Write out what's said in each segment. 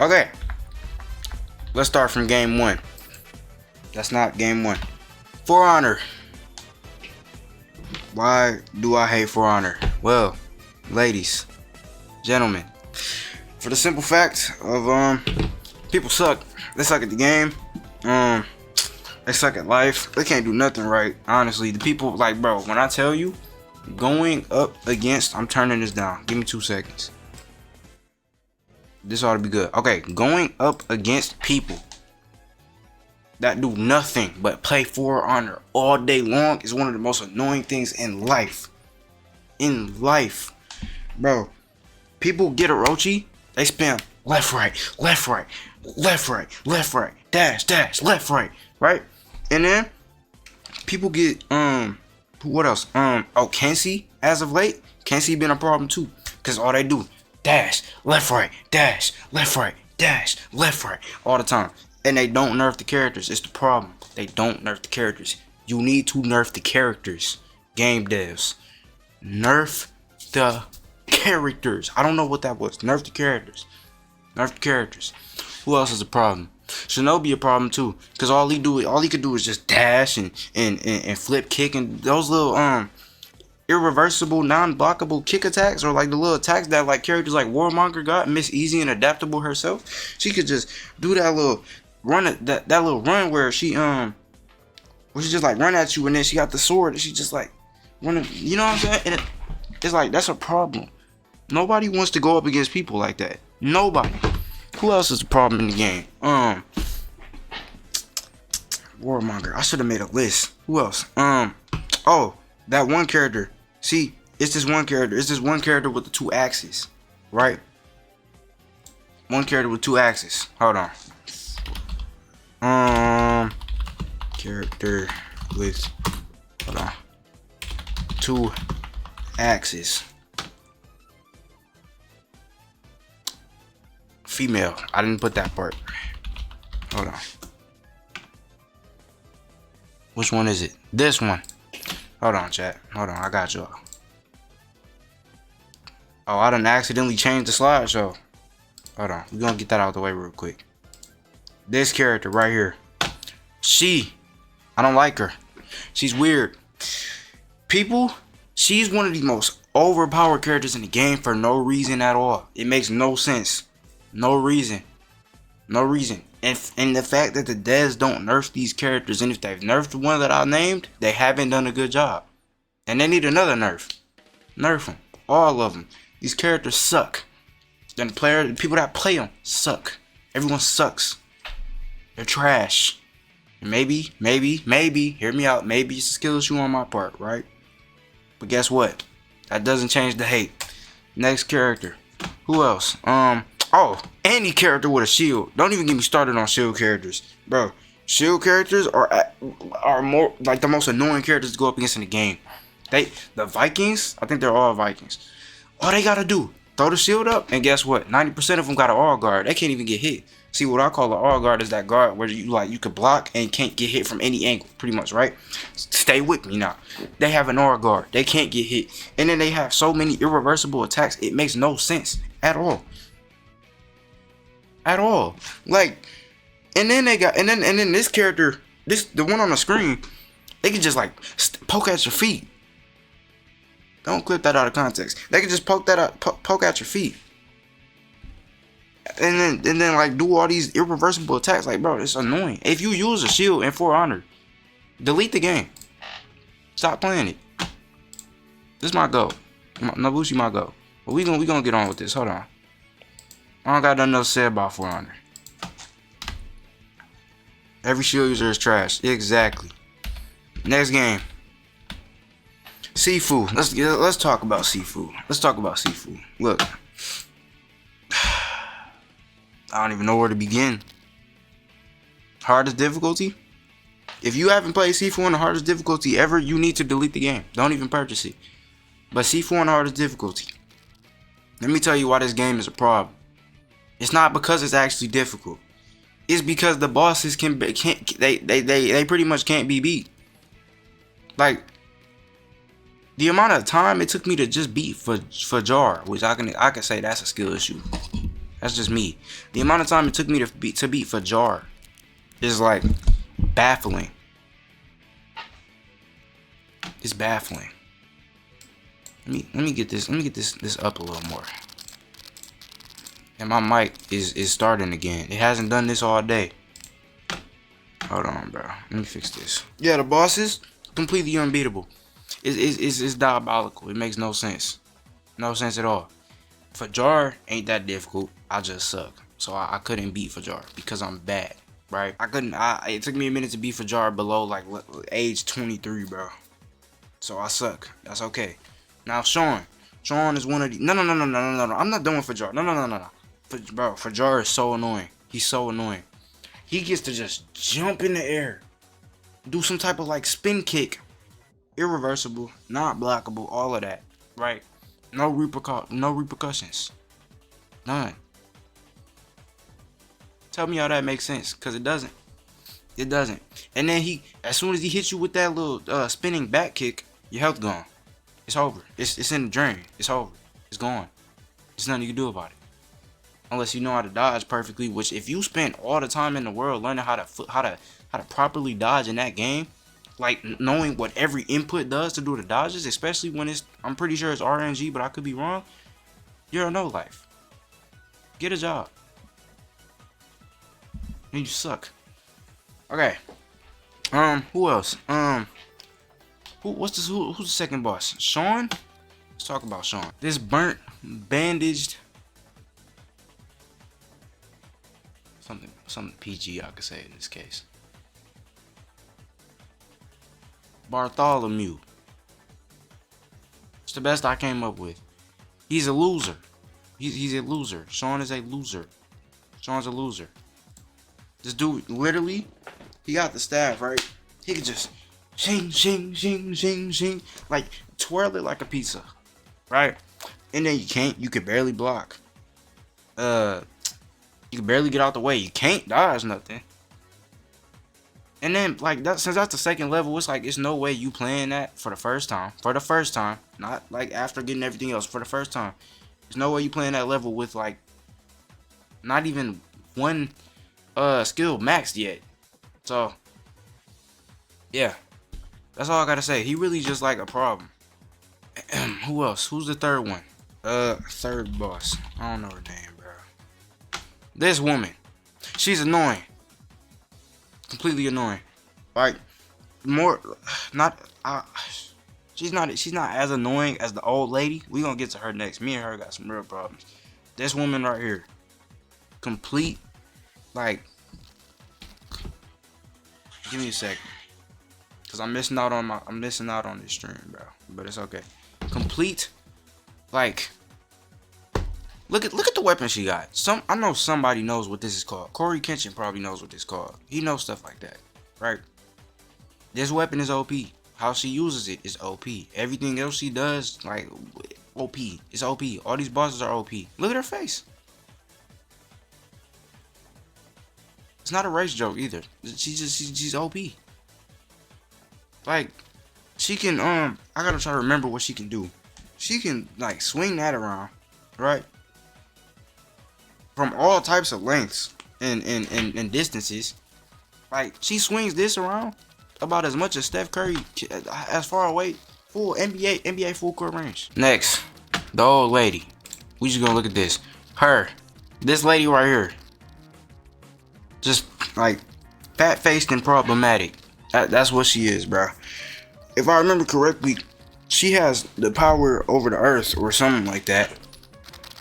Okay, let's start from game one. That's not game one. For Honor. Why do I hate For Honor? Well, ladies, gentlemen, for the simple fact of people suck. They suck at the game. They suck at life. They can't do nothing right. Honestly, the people, like, bro, when I tell you, going up against, I'm turning this down. Give me 2 seconds. This ought to be good. Okay, going up against people that do nothing but play For Honor all day long is one of the most annoying things in life. In life, bro. People get Orochi, they spam left, right, left, right, left, right, left, right, dash, dash, left, right, right, and then people get what else? Oh, Kenshi as of late, Kenshi been a problem too, cause all they do dash, left, right, dash, left, right, dash, left, right, all the time. And they don't nerf the characters. It's the problem. They don't nerf the characters. You need to nerf the characters. Game devs. Nerf the characters. I don't know what that was. Nerf the characters. Nerf the characters. Who else is a problem? Shinobi a problem too. Cause all he could do is just dash and flip kick, and those little irreversible, non-blockable kick attacks, or like the little attacks that like characters like Warmonger got, Miss Easy and Adaptable herself. She could just do that little run, that little run where she just like run at you, and then she got the sword and she just like running, you know what I'm saying? And it's like, that's a problem. Nobody wants to go up against people like that. Nobody. Who else is a problem in the game? Warmonger. I should have made a list. Who else? Oh, that one character. See, it's this one character. It's this one character with the 2 axes, right? One character with 2 axes. Hold on. Character with, hold on, 2 axes. Female. I didn't put that part. Hold on. Which one is it? This one. Hold on, chat. Hold on, I got y'all. Oh, I done accidentally changed the slideshow. Hold on, we're gonna get that out of the way real quick. This character right here. I don't like her. She's weird. People, she's one of the most overpowered characters in the game for no reason at all. It makes no sense. No reason. No reason. And the fact that the devs don't nerf these characters, and if they've nerfed the one that I named, they haven't done a good job. And they need another nerf. Nerf them. All of them. These characters suck. And the people that play them suck. Everyone sucks. They're trash. And maybe, hear me out, maybe it's a skill issue on my part, right? But guess what? That doesn't change the hate. Next character. Who else? Oh, any character with a shield. Don't even get me started on shield characters, bro. Shield characters are more like the most annoying characters to go up against in the game. The Vikings, I think they're all Vikings. All they gotta do, throw the shield up, and guess what? 90% of them got an all guard. They can't even get hit. See, what I call an all guard is that guard where you could block and can't get hit from any angle, pretty much, right? Stay with me now. They have an all guard. They can't get hit, and then they have so many irreversible attacks. It makes no sense at all. At all. Like, and then this character, the one on the screen, they can just like poke at your feet. Don't clip that out of context. They can just poke at your feet, and then like do all these irreversible attacks. Like, bro, it's annoying. If you use a shield in For Honor, delete the game. Stop playing it. This is my goal. Nobushi my goal. But we gonna get on with this. Hold on. I don't got nothing else to say about For Honor. Every shield user is trash. Exactly. Next game. Sifu. Let's talk about Sifu. Let's talk about Sifu. Look. I don't even know where to begin. Hardest difficulty? If you haven't played Sifu on the hardest difficulty ever, you need to delete the game. Don't even purchase it. But Sifu on the hardest difficulty. Let me tell you why this game is a problem. It's not because it's actually difficult. It's because the bosses they pretty much can't be beat. Like, the amount of time it took me to just beat for Jar, which I can say that's a skill issue. That's just me. The amount of time it took me to beat Fajar is like baffling. It's baffling. Let me get this up a little more. And my mic is starting again. It hasn't done this all day. Hold on, bro. Let me fix this. Yeah, the boss is completely unbeatable. It's diabolical. It makes no sense. No sense at all. Fajar ain't that difficult. I just suck. So I couldn't beat Fajar because I'm bad, right? It took me a minute to beat Fajar below like age 23, bro. So I suck. That's okay. Now Sean is one of the. No. I'm not done with Fajar. No. Bro, Fajar is so annoying. He's so annoying. He gets to just jump in the air, do some type of like spin kick, irreversible, not blockable, all of that, right? No repercussions. None. Tell me how that makes sense, cause it doesn't. It doesn't. And then as soon as he hits you with that little spinning back kick, your health gone. It's over. It's in the drain. It's over. It's gone. There's nothing you can do about it. Unless you know how to dodge perfectly, which if you spend all the time in the world learning how to properly dodge in that game, like knowing what every input does to do the dodges, especially when I'm pretty sure it's RNG, but I could be wrong, you're a no life. Get a job. And you suck. Okay. Who else? Who's the second boss? Sean? Let's talk about Sean. This burnt, bandaged, something PG I could say in this case. Bartholomew. It's the best I came up with. He's a loser. He's a loser. Sean is a loser. Sean's a loser. This dude literally, he got the staff, right? He could just shing, shing, shing, shing, shing, like twirl it like a pizza, right? And then you could barely block. You can barely get out the way. You can't dodge nothing. And then like that, since that's the second level, it's like it's no way you playing that for the first time. For the first time, not like after getting everything else. For the first time, there's no way you playing that level with like not even one skill maxed yet. So yeah, that's all I gotta say. He really just like a problem. Who else? Who's the third one? Third boss. I don't know her name, bro. This woman, she's annoying. Completely annoying. Like she's not as annoying as the old lady. We gonna get to her next. Me and her got some real problems. This woman right here, complete, like, give me a second, cause I'm missing out on this stream, bro. But it's okay. Complete, like, look at the weapon she got. I know somebody knows what this is called. Corey Kenshin probably knows what this is called. He knows stuff like that, right? This weapon is OP. How she uses it is OP. Everything else she does, like, OP. It's OP. All these bosses are OP. Look at her face. It's not a race joke either. She's OP. Like, she can I gotta try to remember what she can do. She can like swing that around, right? From all types of lengths and distances. Like, she swings this around about as much as Steph Curry, as far away, full NBA full court range. Next, the old lady. We just gonna look at this. This lady right here. Just like fat-faced and problematic. That's what she is, bro. If I remember correctly, she has the power over the earth or something like that.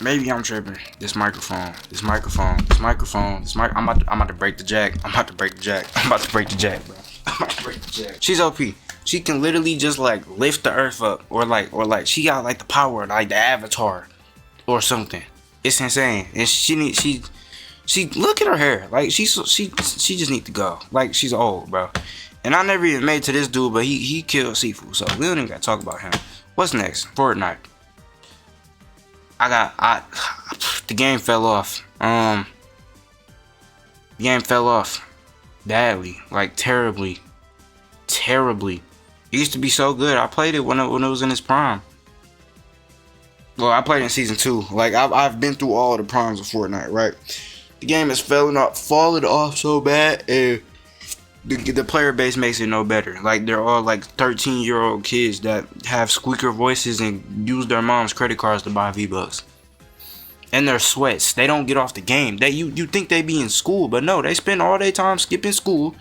Maybe I'm tripping. This microphone. I'm about to break the jack. I'm about to break the jack, bro. She's OP. She can literally just like lift the earth up, or like she got like the power, like the Avatar, or something. It's insane. And she look at her hair. Like she just need to go. Like, she's old, bro. And I never even made to this dude, but he killed Sifu, so we don't even gotta talk about him. What's next? Fortnite. The game fell off. The game fell off badly, like terribly. It used to be so good. I played it when it was in its prime. Well, I played in season 2. Like I've been through all the problems of Fortnite, right? The game is falling off so bad, and the player base makes it no better. Like they're all like 13-year-old kids that have squeaker voices and use their mom's credit cards to buy V-Bucks. And their sweats. They don't get off the game. You think they be in school, but no, they spend all their time skipping school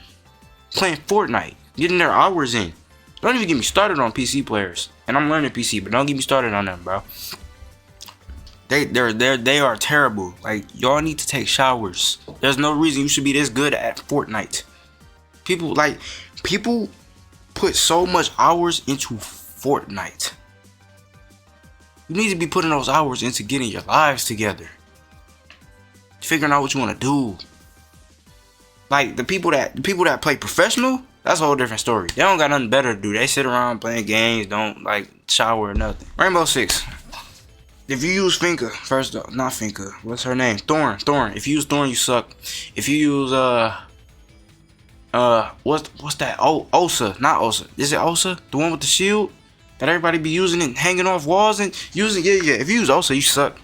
playing Fortnite, getting their hours in. Don't even get me started on PC players. And I'm learning PC, but don't get me started on them, bro. They are terrible. Like, y'all need to take showers. There's no reason you should be this good at Fortnite. People put so much hours into Fortnite. You need to be putting those hours into getting your lives together, figuring out what you want to do. Like the people that play professional, that's a whole different story. They don't got nothing better to do. They sit around playing games, don't like shower or nothing. Rainbow Six. If you use Finka, first off, not Finka, what's her name? Thorn. If you use Thorn, you suck. If you use what's that? Oh, Osa, not Osa. Is it Osa? The one with the shield that everybody be using and hanging off walls and using? Yeah. If you use Osa, you suck.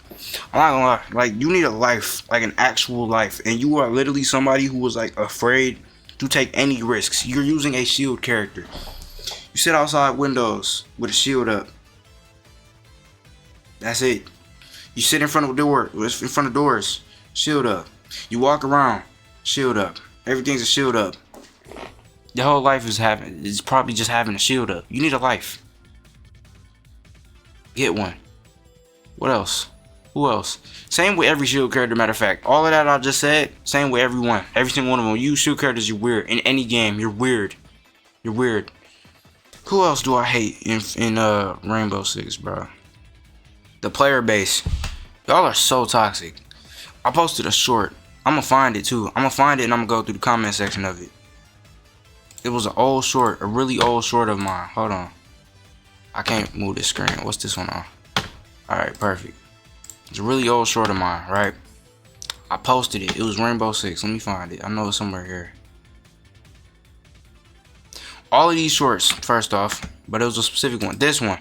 I'm not gonna lie. Like, you need a life, like an actual life, and you are literally somebody who was like afraid to take any risks. You're using a shield character. You sit outside windows with a shield up. That's it. You sit in front of doors, shield up. You walk around, shield up. Everything's a shield up. Your whole life is probably just having a shield up. You need a life. Get one. What else? Who else? Same with every shield character, matter of fact. All of that I just said, same with everyone. Every single one of them. You shield characters, you're weird. In any game, you're weird. You're weird. Who else do I hate in Rainbow Six, bro? The player base. Y'all are so toxic. I posted a short. I'm gonna find it too. I'm gonna find it and I'm gonna go through the comment section of it. It was an old short, a really old short of mine. Hold on. I can't move this screen. What's this one on? Alright, perfect. It's a really old short of mine, right? I posted it. It was Rainbow Six. Let me find it. I know it's somewhere here. All of these shorts, first off, but it was a specific one. This one.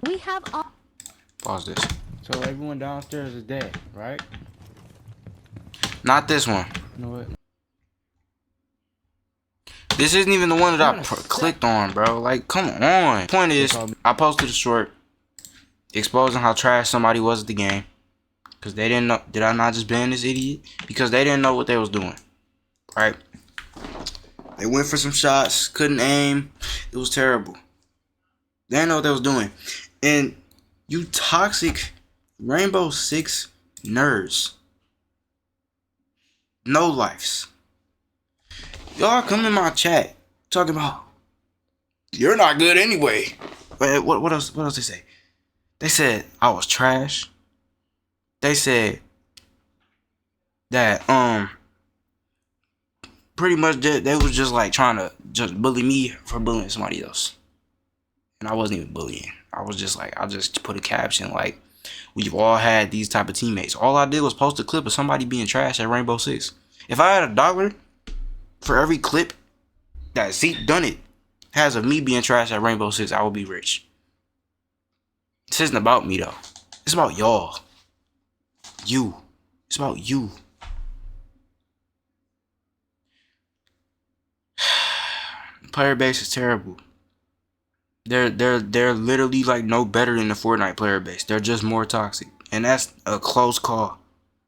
We have all. Pause this. So everyone downstairs is dead, right? Not this one. You know what? This isn't even the one that I clicked on, bro. Like, come on. Point is, I posted a short exposing how trash somebody was at the game. Because they didn't know. Did I not just ban this idiot? Because they didn't know what they was doing. Right? They went for some shots. Couldn't aim. It was terrible. They didn't know what they was doing. And you toxic Rainbow Six nerds. No lives. Y'all come in my chat talking about you're not good anyway. But what else they say? They said I was trash. They said that pretty much they was just like trying to just bully me for bullying somebody else. And I wasn't even bullying. I was just like, I just put a caption like, we've all had these type of teammates. All I did was post a clip of somebody being trash at Rainbow Six. If I had $1 for every clip that Zeke done it has of me being trash at Rainbow Six, I would be rich. This isn't about me though. It's about y'all. You. It's about you. Player base is terrible. They're literally like no better than the Fortnite player base. They're just more toxic. And that's a close call.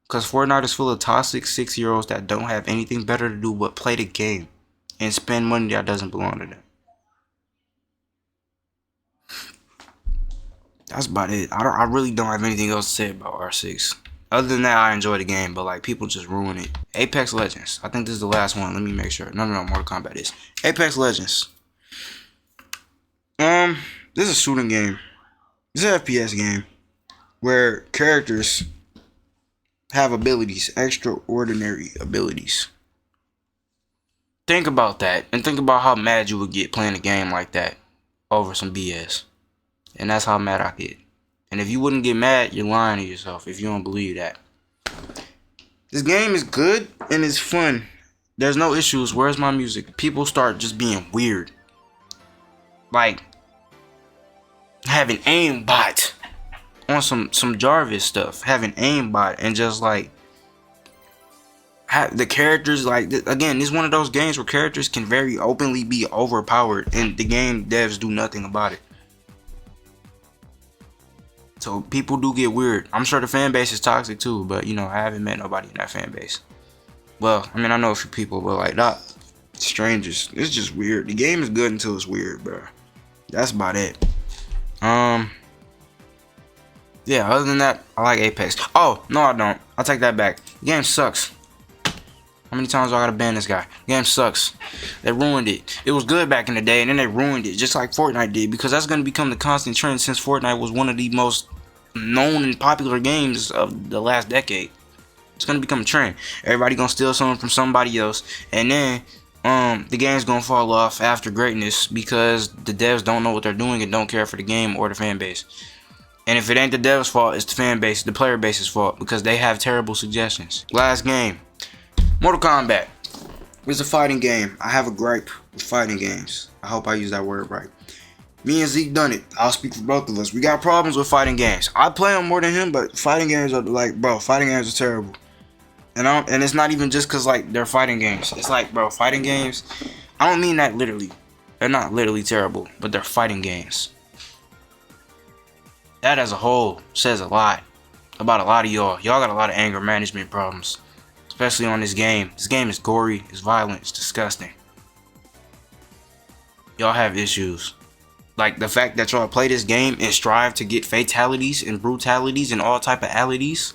Because Fortnite is full of toxic 6-year-olds that don't have anything better to do but play the game and spend money that doesn't belong to them. That's about it. I really don't have anything else to say about R6. Other than that, I enjoy the game, but like people just ruin it. Apex Legends. I think this is the last one. Let me make sure. No, Mortal Kombat is. Apex Legends. This is a shooting game. This is an FPS game where characters have abilities, extraordinary abilities. Think about that, and think about how mad you would get playing a game like that over some BS. And that's how mad I get. And if you wouldn't get mad, you're lying to yourself if you don't believe that. This game is good and it's fun. There's no issues. Where's my music? People start just being weird. Like having aimbot on some Jarvis stuff, having aimbot and just like the characters, like again, this is one of those games where characters can very openly be overpowered and the game devs do nothing about it. So people do get weird. I'm sure the fan base is toxic too, but you know, I haven't met nobody in that fan base. Well, I mean, I know a few people, but like not strangers. It's just weird. The game is good until it's weird, bro. That's about it. Yeah, other than that, I like Apex. Oh, no I don't. I'll take that back. The game sucks. How many times do I gotta ban this guy? The game sucks. They ruined it. It was good back in the day, and then they ruined it, just like Fortnite did, because that's gonna become the constant trend since Fortnite was one of the most known and popular games of the last decade. It's gonna become a trend. Everybody gonna steal something from somebody else, and then the game's gonna fall off after greatness because the devs don't know what they're doing and don't care for the game or the fan base. And if it ain't the devs' fault, it's the fan base, the player base's fault, because they have terrible suggestions. Last game, Mortal Kombat. It's a fighting game. I have a gripe with fighting games. I hope I use that word right. Me and Zeke done it. I'll speak for both of us. We got problems with fighting games. I play them more than him, but fighting games are like, bro, fighting games are terrible. And it's not even just because like they're fighting games. It's like, bro, fighting games, I don't mean that literally. They're not literally terrible, but they're fighting games. That as a whole says a lot about a lot of y'all. Y'all got a lot of anger management problems, especially on this game. This game is gory, it's violent, it's disgusting. Y'all have issues. Like the fact that y'all play this game and strive to get fatalities and brutalities and all type of alities,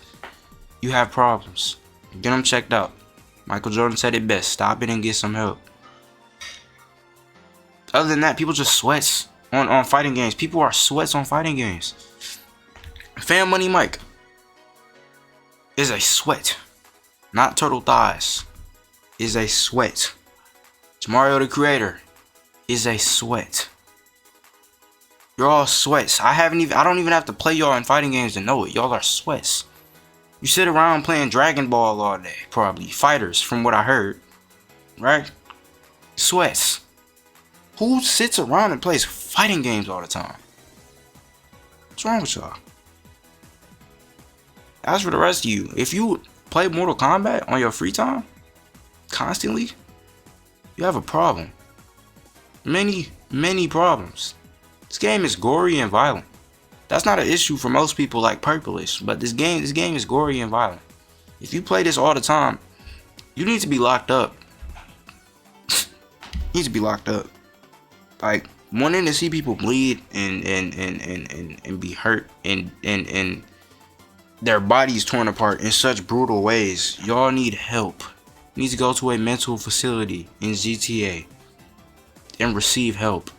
you have problems. Get them checked out. Michael Jordan said it best. Stop it and get some help. Other than that, people just sweats on fighting games. People are sweats on fighting games. Fan Money Mike is a sweat. Not Turtle Thighs. Is a sweat. Mario the Creator is a sweat. You're all sweats. I don't even have to play y'all in fighting games to know it. Y'all are sweats. You sit around playing Dragon Ball all day, probably. Fighters, from what I heard. Right? Sweats. Who sits around and plays fighting games all the time? What's wrong with y'all? As for the rest of you, if you play Mortal Kombat on your free time, constantly, you have a problem. Many, many problems. This game is gory and violent. That's not an issue for most people like Purplish, but this game is gory and violent. If you play this all the time, you need to be locked up. You need to be locked up. Like, wanting to see people bleed and be hurt and their bodies torn apart in such brutal ways, y'all need help. You need to go to a mental facility in GTA and receive help.